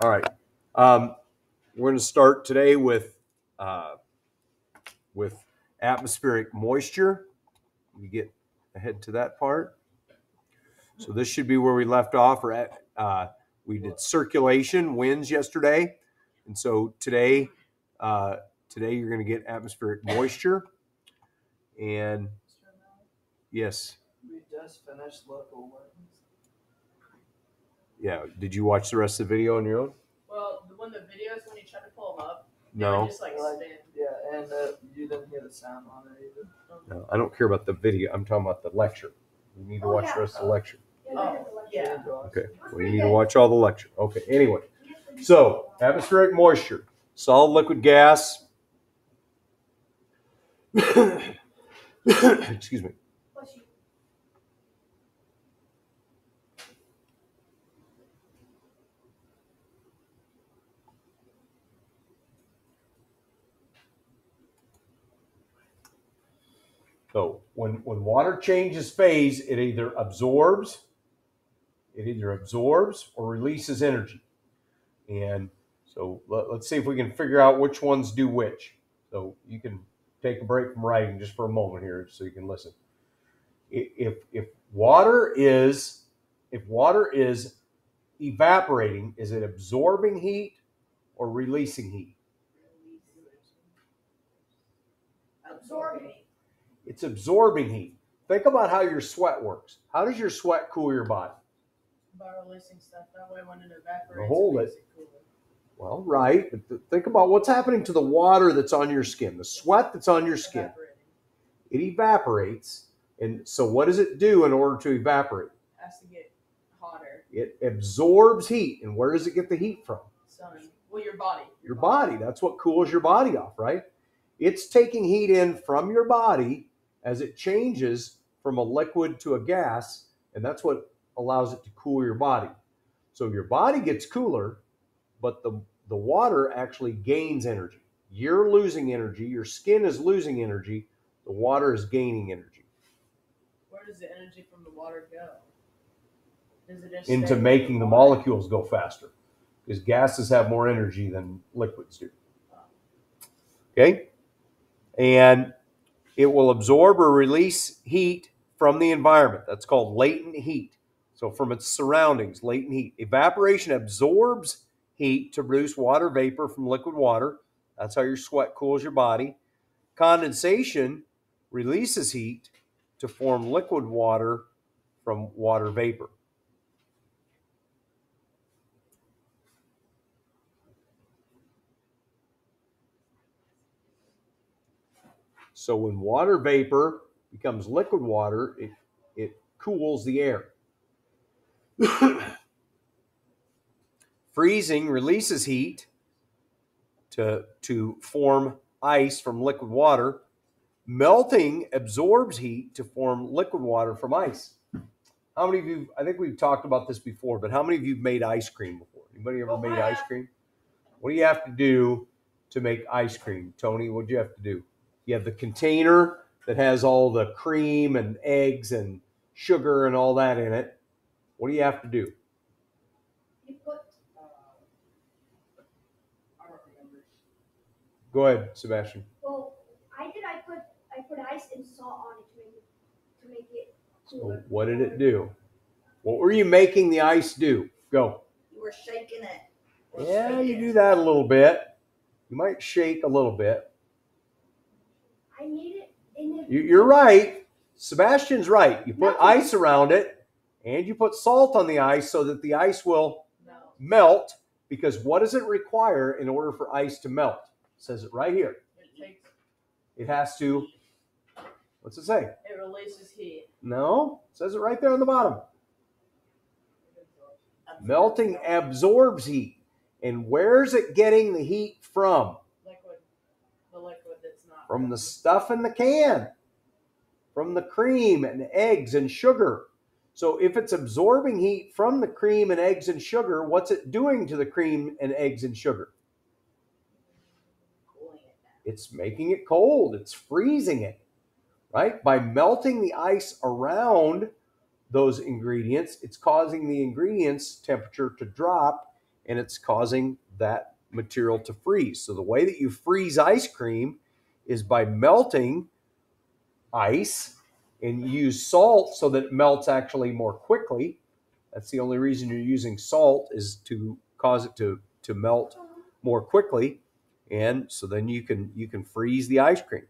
All right. We're going to start today with atmospheric moisture. We get ahead to that part. So this should be where we left off. We did circulation, winds yesterday, and so today you're going to get atmospheric moisture. And yes, we just finished local winds. Yeah. Did you watch the rest of the video on your own? Well, when the videos, when you try to pull them up, No. just like spin. Yeah, and you didn't hear the sound on it either. No, I don't care about the video. I'm talking about the lecture. You need to watch the rest of the lecture. Yeah. Okay. Well, you need to watch all the lecture. Okay. Anyway, so atmospheric moisture, solid, liquid, gas. Excuse me. So when water changes phase, it either absorbs or releases energy. And so let's see if we can figure out which ones do which. So you can take a break from writing just for a moment here so you can listen. If water is evaporating, is it absorbing heat or releasing heat? Absorbing. It's absorbing heat. Think about how your sweat works. How does your sweat cool your body? By releasing stuff. That way when it evaporates, Hold it makes it cooler. Well, right. But think about what's happening to the water that's on your skin, the sweat that's on your skin. It evaporates. And so what does it do in order to evaporate? It has to get hotter. It absorbs heat. And where does it get the heat from? Sun. Well, your body. Your body. That's what cools your body off, right? It's taking heat in from your body as it changes from a liquid to a gas, and that's what allows it to cool your body. So your body gets cooler, but the water actually gains energy. You're losing energy. Your skin is losing energy. The water is gaining energy. Where does the energy from the water go? Does it just into making the molecules go faster, because gases have more energy than liquids do. Okay? And it will absorb or release heat from the environment. That's called latent heat. So from its surroundings, latent heat. Evaporation absorbs heat to produce water vapor from liquid water. That's how your sweat cools your body. Condensation releases heat to form liquid water from water vapor. So when water vapor becomes liquid water, it cools the air. Freezing releases heat to form ice from liquid water. Melting absorbs heat to form liquid water from ice. How many of you, I think we've talked about this before, but how many of you have made ice cream before? Anybody ever made ice cream? What do you have to do to make ice cream? Tony, what do you have to do? You have the container that has all the cream and eggs and sugar and all that in it. What do you have to do? You put, I don't remember. Go ahead, Sebastian. Well, I put ice and salt on it to make it cooler. So what did it do? What were you making the ice do? Go. You were shaking it. Yeah, you do that a little bit. You might shake a little bit. I need it in it. You're right. Sebastian's right. You put ice around it, and you put salt on the ice so that the ice will melt, because what does it require in order for ice to melt? It says it right here. It has to, what's it say? It releases heat. No, it says it right there on the bottom. Melting absorbs heat. And where's it getting the heat from? Liquid. The liquid that's not. From the stuff in the can. From the cream and eggs and sugar. So if it's absorbing heat from the cream and eggs and sugar, what's it doing to the cream and eggs and sugar? Cooling it down. It's making it cold. It's freezing it, right? By melting the ice around those ingredients, it's causing the ingredients' temperature to drop, and it's causing that material to freeze. So the way that you freeze ice cream is by melting ice, and you use salt so that it melts actually more quickly. That's the only reason you're using salt, is to cause it to melt more quickly, and so then you can freeze the ice cream.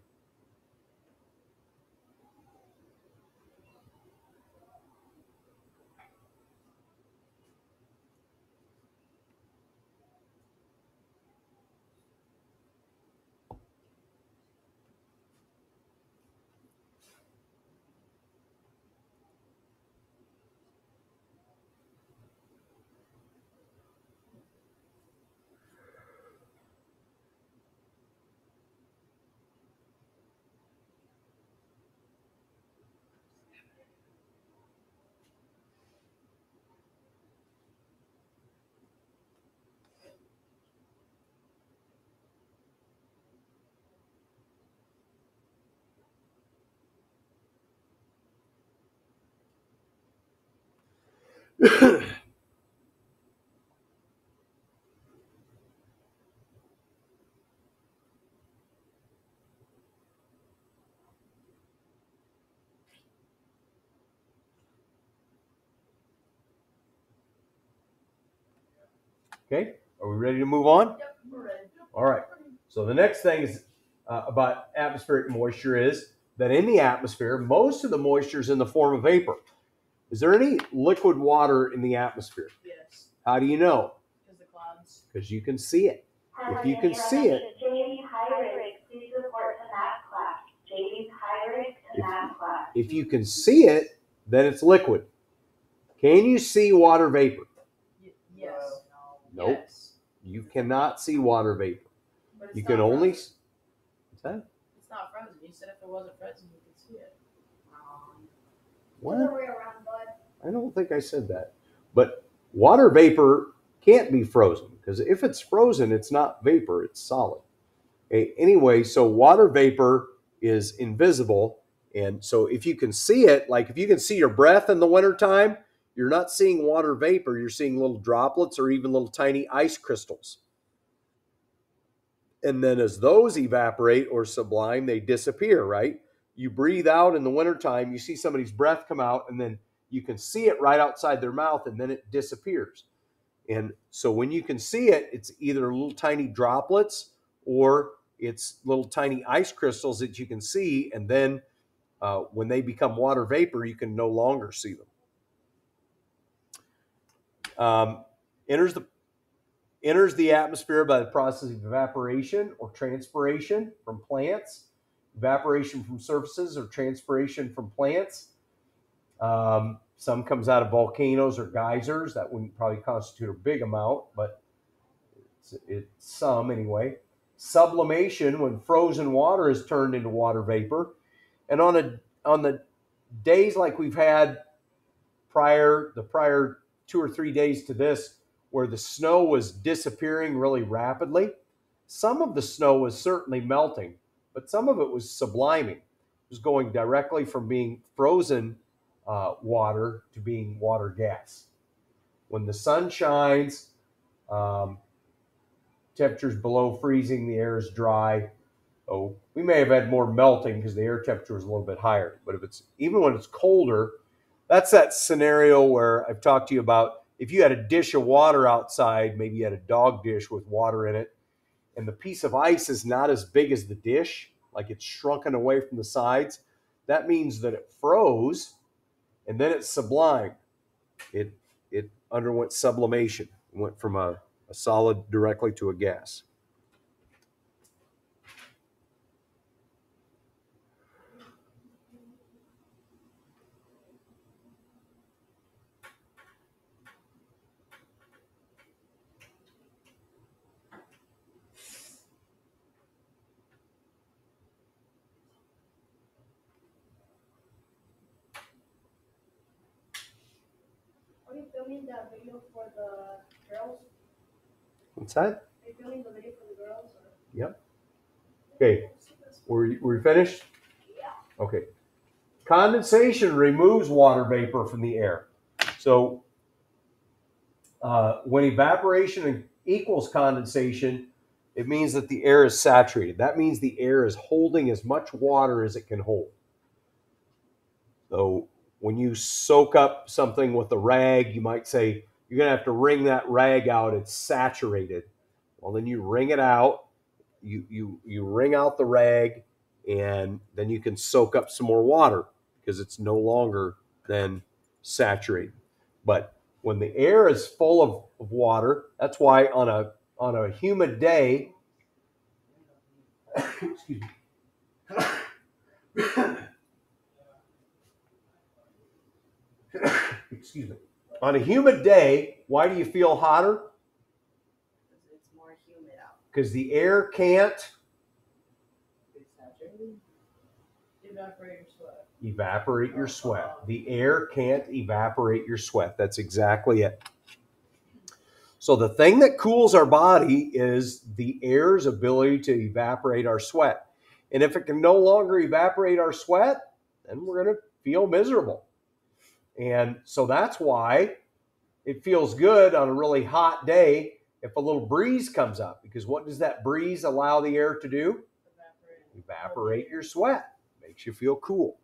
Okay, are we ready to move on? Yep, we're ready. All right. So the next thing is about atmospheric moisture is that in the atmosphere, most of the moisture is in the form of vapor. Is there any liquid water in the atmosphere? Yes, How do you know? because the clouds. Because you can see it. If you can see it, JV Hyrix, please report to math class. JV Hyrix to math class. if you can see it, then it's liquid. Can you see water vapor? Yes. Nope. Yes. You cannot see water vapor. But it's You not can only. frozen. What's that? It's not frozen. You said if it wasn't frozen, you could see it. What? Other way around, bud. I don't think I said that. But water vapor can't be frozen, because if it's frozen, it's not vapor, it's solid. Anyway, so water vapor is invisible. And so if you can see it, like if you can see your breath in the wintertime, you're not seeing water vapor, you're seeing little droplets or even little tiny ice crystals. And then as those evaporate or sublime, they disappear, right? You breathe out in the wintertime, you see somebody's breath come out, and then you can see it right outside their mouth, and then it disappears. And so when you can see it, it's either little tiny droplets or it's little tiny ice crystals that you can see. And then when they become water vapor, you can no longer see them. Enters the atmosphere by the process of evaporation or transpiration from plants, evaporation from surfaces or transpiration from plants. Some comes out of volcanoes or geysers. That wouldn't probably constitute a big amount, but it's some anyway. Sublimation, when frozen water is turned into water vapor. And on the days like we've had the prior 2 or 3 days to this, where the snow was disappearing really rapidly, some of the snow was certainly melting, but some of it was subliming. It was going directly from being frozen water to being water gas. When the sun shines, temperatures below freezing, the air is dry. Oh, we may have had more melting because the air temperature was a little bit higher. But if it's even when it's colder, that's that scenario where I've talked to you about. If you had a dish of water outside, maybe you had a dog dish with water in it, and the piece of ice is not as big as the dish, like it's shrunken away from the sides, that means that it froze, and then it sublimed. It underwent sublimation. It went from a solid directly to a gas. Are you filming the video for the girls? What's that? Are you filming the video for the girls? Or? Yep. Okay. Were you finished? Yeah. Okay. Condensation removes water vapor from the air. So When evaporation equals condensation, it means that the air is saturated. That means the air is holding as much water as it can hold. So when you soak up something with a rag, you might say, you're going to have to wring that rag out. It's saturated. Well, then you wring it out. You wring out the rag, and then you can soak up some more water because it's no longer then saturated. But when the air is full of water, that's why on a humid day, excuse me, excuse me, on a humid day, why do you feel hotter? It's more humid out. Because the air can't It's saturated. Evaporate your sweat. evaporate your sweat. The air can't evaporate your sweat. That's exactly it. So the thing that cools our body is the air's ability to evaporate our sweat. And if it can no longer evaporate our sweat, then we're going to feel miserable. And so that's why it feels good on a really hot day if a little breeze comes up. Because what does that breeze allow the air to do? Evaporate your sweat. Makes you feel cool.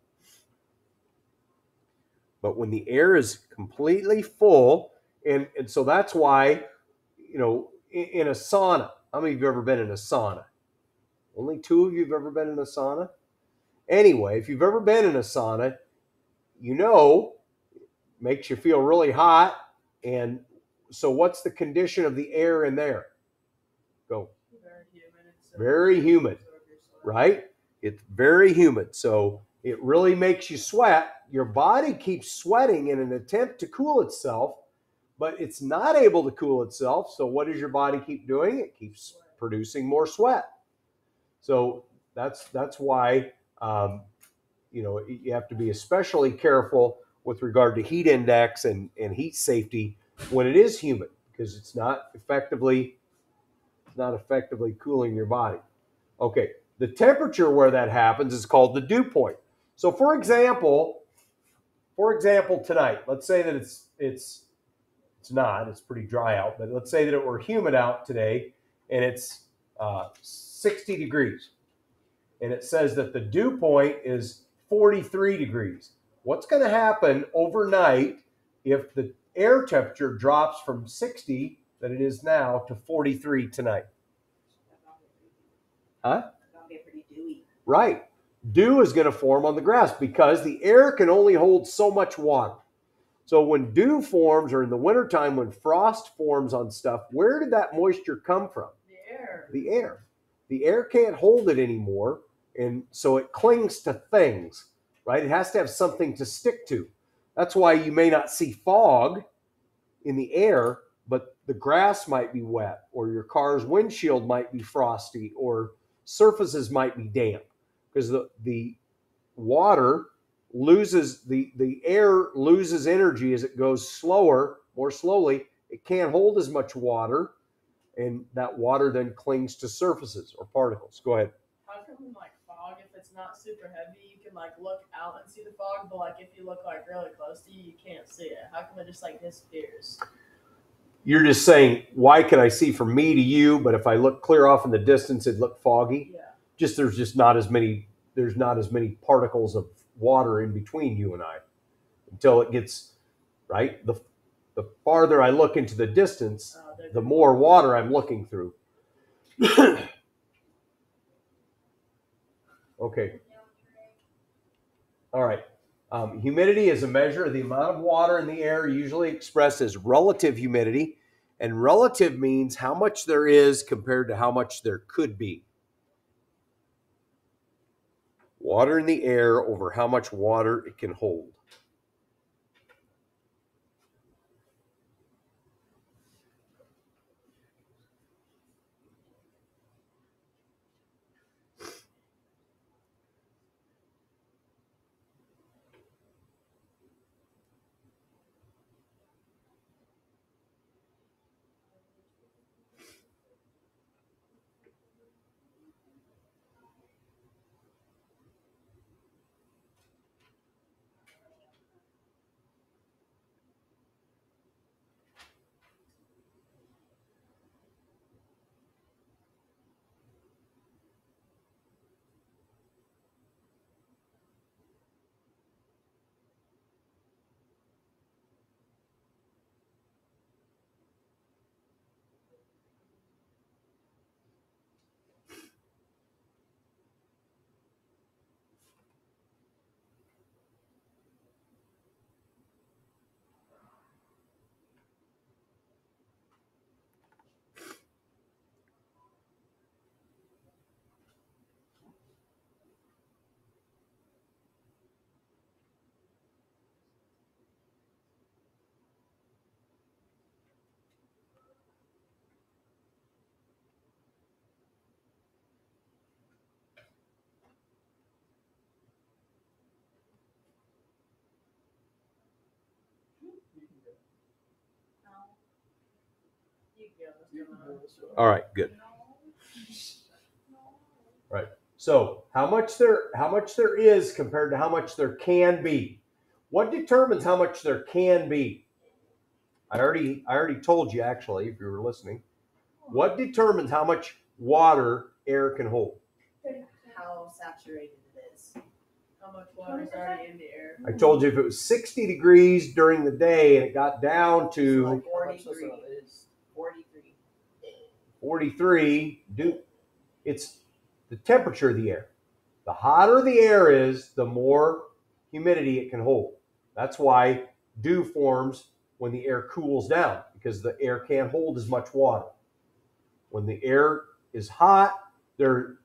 But when the air is completely full, and so that's why, you know, in a sauna, how many of you have ever been in a sauna? Only 2 of you have ever been in a sauna? Anyway, if you've ever been in a sauna, you know, it makes you feel really hot. And so what's the condition of the air in there? Go. Very humid. Very humid, right? It's very humid. So it really makes you sweat. Your body keeps sweating in an attempt to cool itself, but it's not able to cool itself. So what does your body keep doing? It keeps producing more sweat. So that's why you know, you have to be especially careful with regard to heat index and heat safety when it is humid, because it's not effectively cooling your body. Okay, the temperature where that happens is called the dew point. So for example tonight, let's say that it's pretty dry out, but let's say that it were humid out today and it's 60 degrees. And it says that the dew point is 43 degrees. What's going to happen overnight if the air temperature drops from 60 that it is now to 43 tonight? Huh? It's gonna get pretty dewy. Right. Dew is going to form on the grass because the air can only hold so much water. So when dew forms, or in the wintertime when frost forms on stuff, where did that moisture come from? The air. The air. The air can't hold it anymore, and so it clings to things, right? It has to have something to stick to. That's why you may not see fog in the air, but the grass might be wet, or your car's windshield might be frosty, or surfaces might be damp, because the water loses, the air loses energy as it goes more slowly. It can't hold as much water, and that water then clings to surfaces or particles. Go ahead. How come like fog, if it's not super heavy, you can like look out and see the fog, but like if you look like really close to you, you can't see it? How come it just like disappears? You're just saying, why can I see from me to you, but if I look clear off in the distance, it'd look foggy? Yeah. There's not as many particles of water in between you and I until it gets, right? The farther I look into the distance, the more water I'm looking through. Okay. All right. Humidity is a measure of the amount of water in the air, usually expressed as relative humidity. And relative means how much there is compared to how much there could be. Water in the air over how much water it can hold. You can go, You Mr. can Miller. do this one. All right, good. So how much there is compared to how much there can be. What determines how much there can be? I already told you, actually, if you were listening. What determines how much water air can hold? How saturated it is. How much water is already in the air? I told you if it was 60 degrees during the day and it got down So, to like, how much 43. is 43. 43, it's the temperature of the air. The hotter the air is, the more humidity it can hold. That's why dew forms when the air cools down, because the air can't hold as much water. When the air is hot, the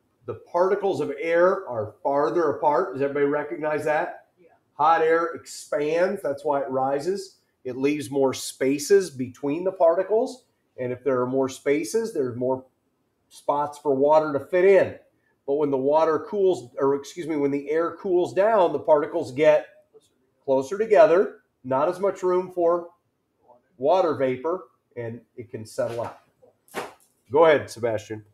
particles of air are farther apart. Does everybody recognize that? Yeah. Hot air expands. That's why it rises. It leaves more spaces between the particles. And if there are more spaces, there's more spots for water to fit in. But when the when the air cools down, the particles get closer together, not as much room for water vapor, and it can settle out. Go ahead, Sebastian.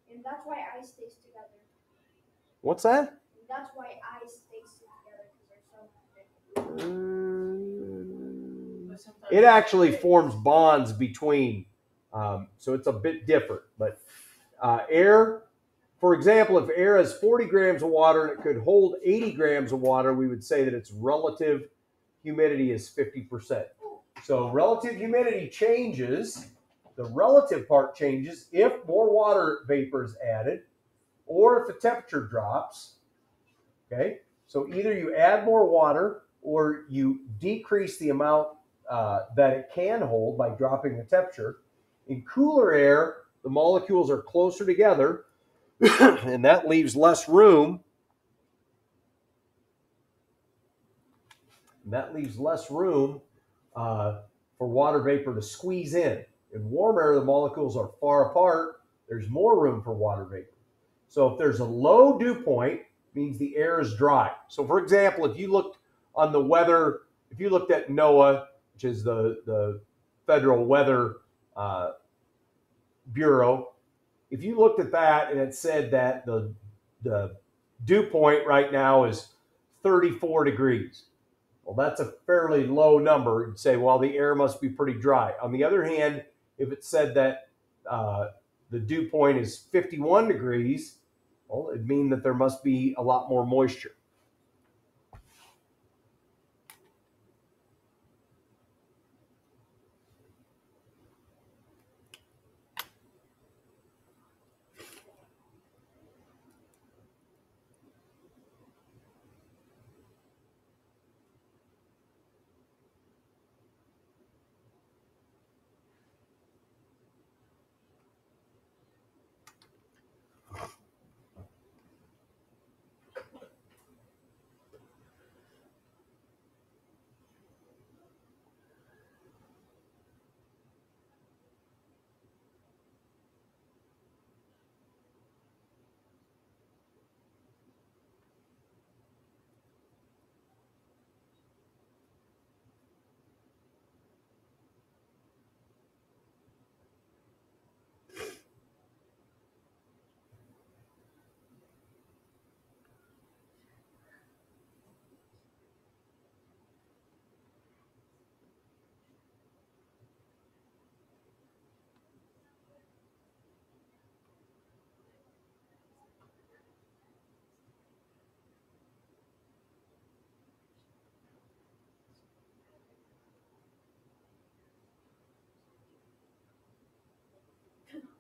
And that's why ice stays together. What's that? And that's why ice stays together because they're so thick. But sometimes It actually forms bonds between, so it's a bit different. But air, for example, if air has 40 grams of water and it could hold 80 grams of water, we would say that its relative humidity is 50%. So relative humidity changes, the relative part changes if more water vapor is added or if the temperature drops. Okay, so either you add more water or you decrease the amount that it can hold by dropping the temperature. In cooler air, the molecules are closer together, and that leaves less room. For water vapor to squeeze in. In warm air, the molecules are far apart. There's more room for water vapor. So if there's a low dew point, it means the air is dry. So for example, if you looked on the weather, if you looked at NOAA, which is the Federal Weather Bureau, if you looked at that and it said that the dew point right now is 34 degrees. Well, that's a fairly low number. You'd say, well, the air must be pretty dry. On the other hand, if it said that the dew point is 51 degrees, well, it'd mean that there must be a lot more moisture.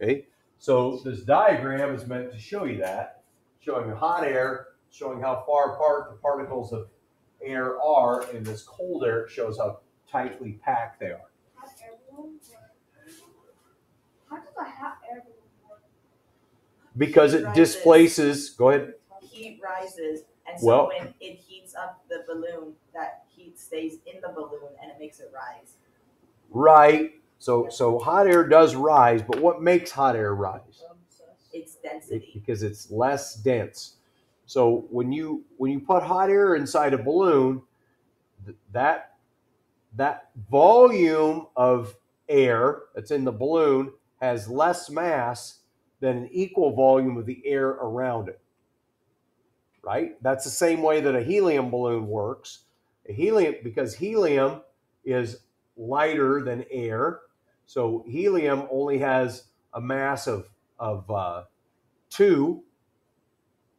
Okay, so this diagram is meant to show you that, showing hot air, showing how far apart the particles of air are, and this cold air shows how tightly packed they are. Hot air balloon work? How does a hot air balloon work? Because it displaces, go ahead. Heat rises, and so Well- when it heats up the balloon, that heat stays in the balloon and it makes it rise. Right. So hot air does rise, but what makes hot air rise? Its density. Because it's less dense. So when you put hot air inside a balloon, that volume of air that's in the balloon has less mass than an equal volume of the air around it. Right? That's the same way that a helium balloon works. Because helium is lighter than air, so helium only has a mass of 2,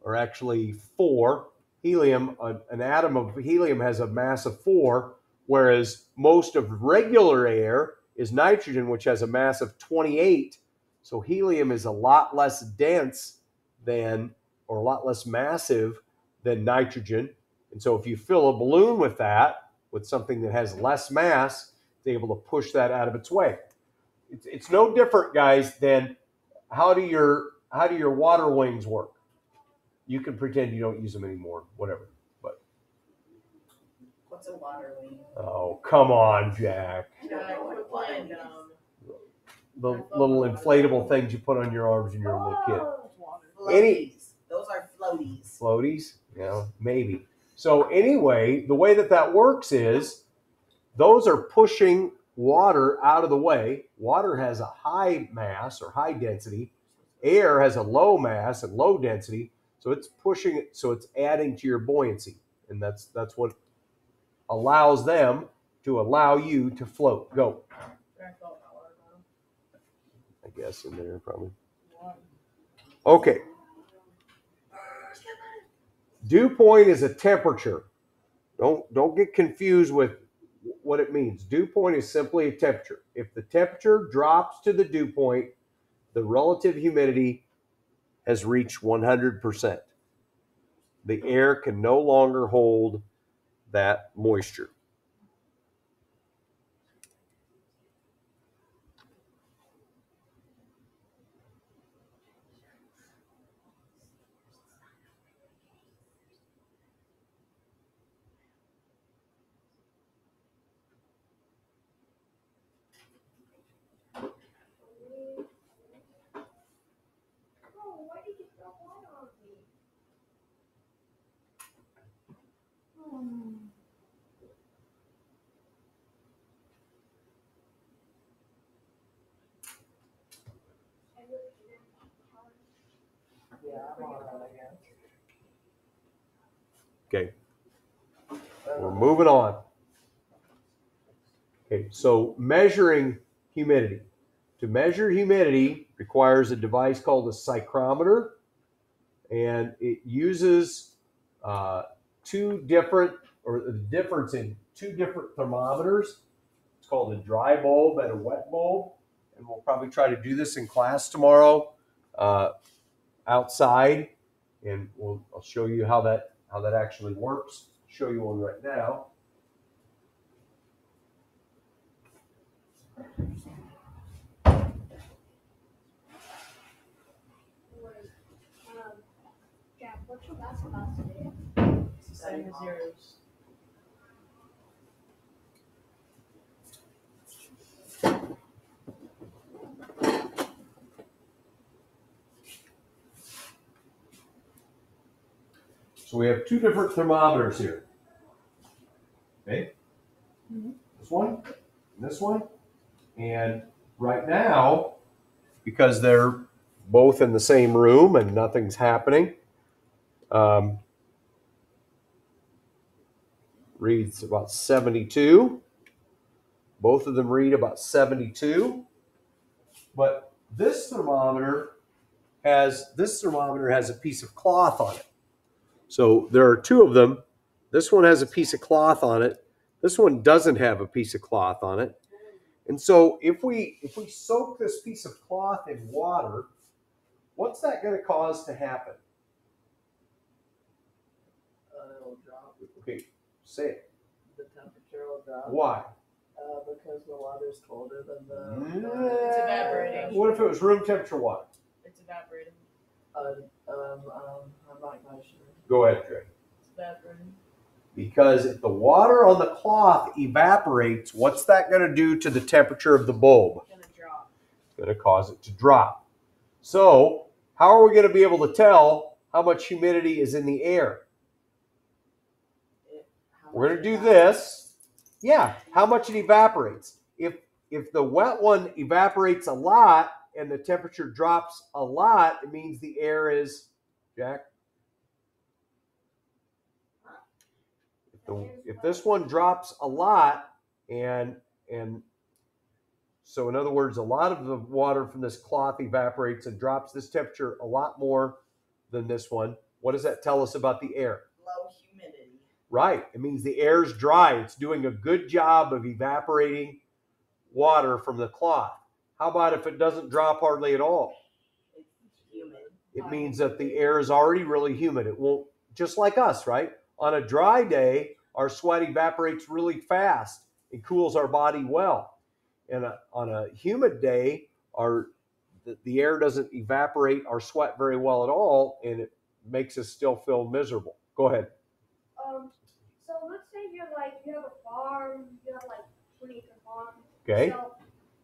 or actually 4. Helium, an atom of helium has a mass of 4, whereas most of regular air is nitrogen, which has a mass of 28. So helium is a lot less dense than, or a lot less massive than nitrogen. And so if you fill a balloon with that, with something that has less mass, it's able to push that out of its way. It's no different, guys, than how do your water wings work? You can pretend you don't use them anymore, whatever. But What's a water wing? oh, come on, Jack. Jack, quit playing dumb. The little inflatable things you put on your arms when you're a little kid. It's water. Floaties. Those are floaties. Floaties? Yeah, maybe. So anyway, the way that works is those are pushing water out of the way. Water has a high mass or high density. Air has a low mass and low density. So it's pushing it, so it's adding to your buoyancy. And that's what allows them to allow you to float. Go. Jack felt my water bottle. I guess in there probably. Water. Okay. Dew point is a temperature. Don't get confused with what it means. Dew point is simply a temperature. If the temperature drops to the dew point, the relative humidity has reached 100%. The air can no longer hold that moisture. Oh, why did you throw water on me? Yeah, I'm alright, I guess. Okay, we're moving on. Okay, so measuring humidity. To measure humidity requires a device called a psychrometer, and it uses the difference in two different thermometers. It's called a dry bulb and a wet bulb, and we'll probably try to do this in class tomorrow outside, and I'll show you how that actually works. Show you one right now. Jack, what's your last class today? It's the same as yours. So we have two different thermometers here. Okay? This one and this one. And right now, because they're both in the same room and nothing's happening, reads about 72. Both of them read about 72. But this thermometer has a piece of cloth on it. So there are two of them. This one has a piece of cloth on it. This one doesn't have a piece of cloth on it. And so if we soak this piece of cloth in water, what's that going to cause to happen? It'll drop. Okay, say it. The temperature will drop. Why? Because the water's colder than It's evaporating. What if it was room temperature water? It's evaporating. I'm not quite sure. Go ahead, Trey. It's evaporating. Because if the water on the cloth evaporates, what's that going to do to the temperature of the bulb? It's gonna drop. It's going to cause it to drop. So how are we going to be able to tell how much humidity is in the air? We're going to do this. Yeah, how much it evaporates. If if the wet one evaporates a lot and the temperature drops a lot, it means the air is, Jack? If this one drops a lot and so in other words, a lot of the water from this cloth evaporates and drops this temperature a lot more than this one. What does that tell us about the air? Low humidity. Right. It means the air's dry. It's doing a good job of evaporating water from the cloth. How about if it doesn't drop hardly at all? It's humid. It means that the air is already really humid. It won't, just like us, right? On a dry day, our sweat evaporates really fast and cools our body well. And on a humid day, the air doesn't evaporate our sweat very well at all, and it makes us still feel miserable. Go ahead. So let's say you have a farm, you have like 20 acre farm. Okay. So,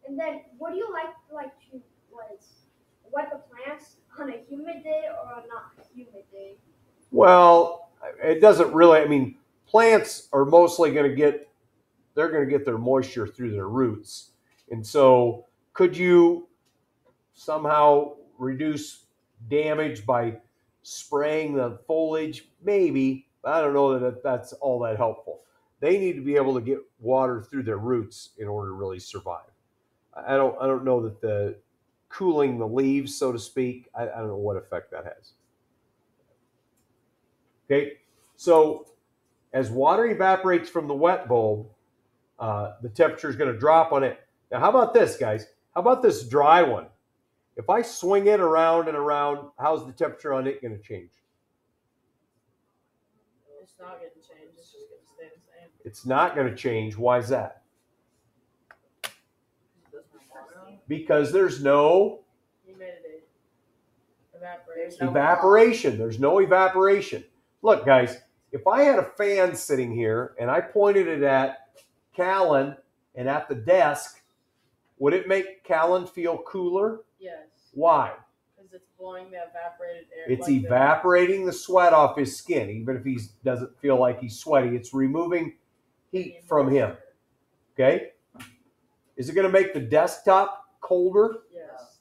and then what do you like to wet the plants on a humid day or on not humid day? Well, it doesn't really. I mean, plants are mostly going to get their moisture through their roots, and so could you somehow reduce damage by spraying the foliage? Maybe. I don't know that that's all that helpful. They need to be able to get water through their roots in order to really survive. I don't know that the cooling the leaves, so to speak, I don't know what effect that has. Okay, so as water evaporates from the wet bulb, the temperature is going to drop on it. Now, how about this, guys? How about this dry one? If I swing it around and around, how's the temperature on it going to change? It's not going to change. It's just going to stay the same. It's not going to change. Why is that? Because there's no Humidity. Evaporation. No evaporation. There's no evaporation. Look, guys, if I had a fan sitting here and I pointed it at Callan and at the desk, would it make Callan feel cooler? Yes. Why? Because it's blowing the evaporated air. It's like evaporating the sweat off his skin. Even if he doesn't feel like he's sweaty, it's removing heat from him. Okay? Is it going to make the desktop colder? Yes.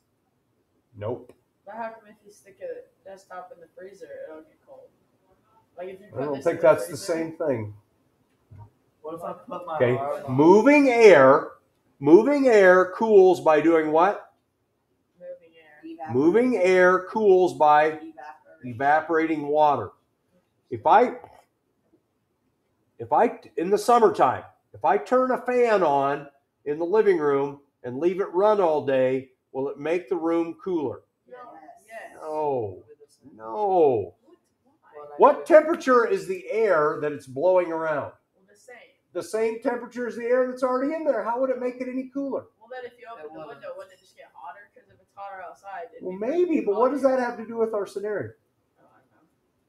Nope. But how come if you stick a desktop in the freezer, it'll get cold? Like if you I put don't this think in that's the freezer- same thing. What if I put my Okay? arm on? Moving air cools by doing what? Moving air. Moving air cools by Evaporation. evaporating water. If I in the summertime, if I turn a fan on in the living room and leave it run all day, will it make the room cooler? No. Yes. No. No. Well, What temperature is the air that it's blowing around? Well, the same. The same temperature as the air that's already in there. How would it make it any cooler? Well, then if you open the window, wouldn't it just get hotter? Because if it's hotter outside, it'd Well, be maybe, but what does hotter. that have to do with our scenario? Oh, I know.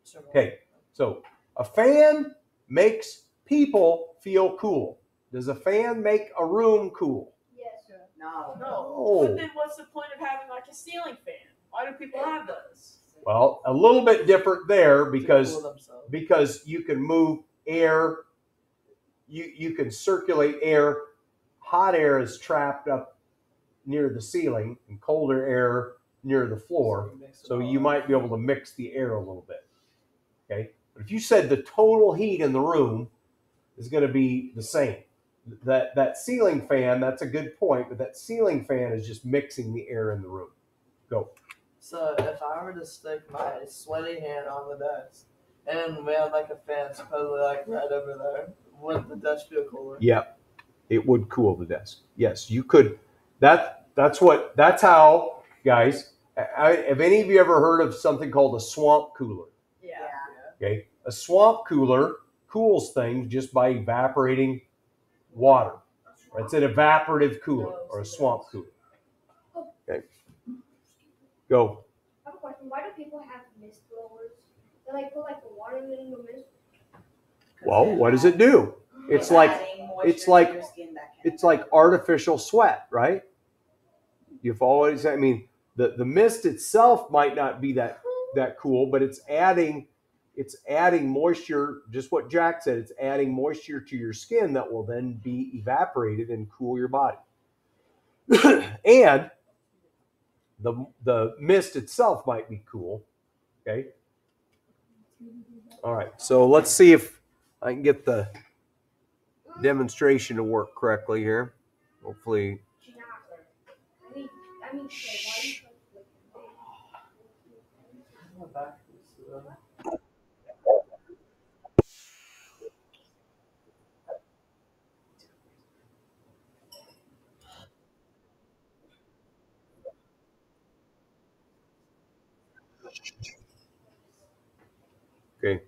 Sure. Okay, so a fan makes people feel cool. Does a fan make a room cool? Yes. No. No. No. But then what's the point of having like a ceiling fan? Why do people have those? Well, a little bit different there To because cool themselves. you can move air, you can circulate air. Hot air is trapped up near the ceiling and colder air near the floor. So you might be able to mix the air a little bit. Okay? But if you said the total heat in the room is going to be the same, that ceiling fan, that's a good point, but that ceiling fan is just mixing the air in the room. Go. So if I were to stick my sweaty hand on the desk and we had like a fan supposedly like right over there, would the desk feel cooler? Yep. It would cool the desk. Yes, you could. That's how, guys, have any of you ever heard of something called a swamp cooler? Yeah. Okay. A swamp cooler cools things just by evaporating water. It's an evaporative cooler or a swamp cooler. Okay. Go. I have a question. Why do people have mist blowers? They like put like the water in the mist. Well, what does it do? It's like Adding moisture it's like- to your skin that can it's like artificial sweat, right? You've always, I mean, the mist itself might not be that cool, but it's adding moisture, just what Jack said, it's adding moisture to your skin that will then be evaporated and cool your body. And the mist itself might be cool. Okay. All right. So let's see if I can get the demonstration to work correctly here. Hopefully. Shh. My back is, Okay.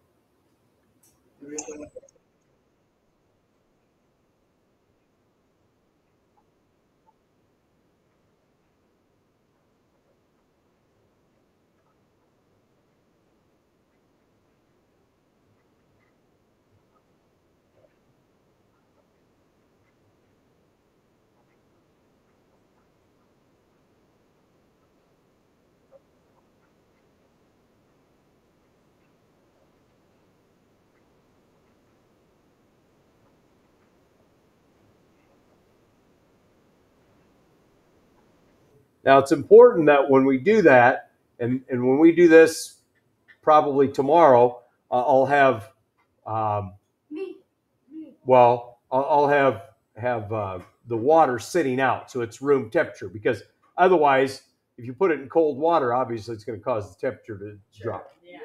Now it's important that when we do that, and when we do this probably tomorrow, I'll have, well, I'll have the water sitting out so it's room temperature, because otherwise, if you put it in cold water, obviously it's going to cause the temperature to drop. Yeah.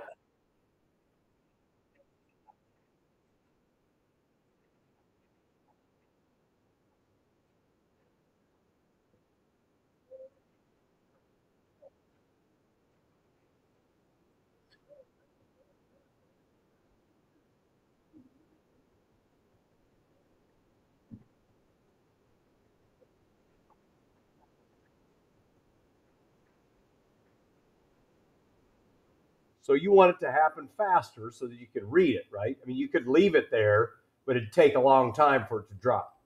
So you want it to happen faster so that you can read it, right? I mean, you could leave it there, but it'd take a long time for it to drop.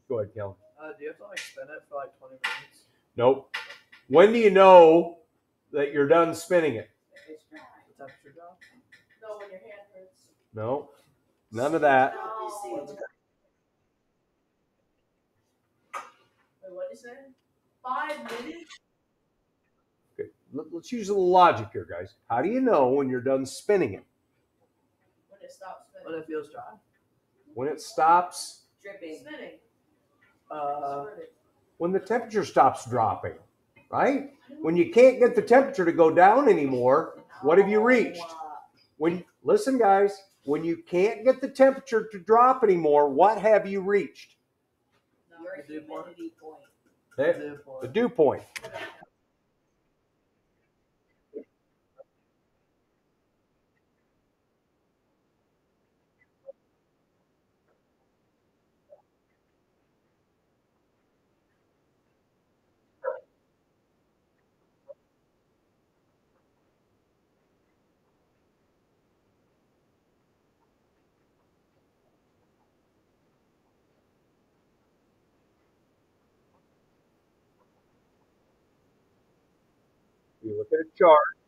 Go ahead, Kellen. do you have to like spin it for like 20 minutes? Nope. When do you know that you're done spinning it? The temperature drop? No, when your hand hurts. No, none of that. No. Wait, what did you say? 5 minutes? Okay. Let's use a little logic here, guys. How do you know when you're done spinning it? When it stops When spinning. it feels dry. When it stops, Dripping. Spinning. Uh, when the temperature stops dropping, right? When you can't get the temperature to go down anymore, what have you reached? Listen, guys, when you can't get the temperature to drop anymore, what have you reached? Your The dew point. humidity point. The dew point. You look at a chart.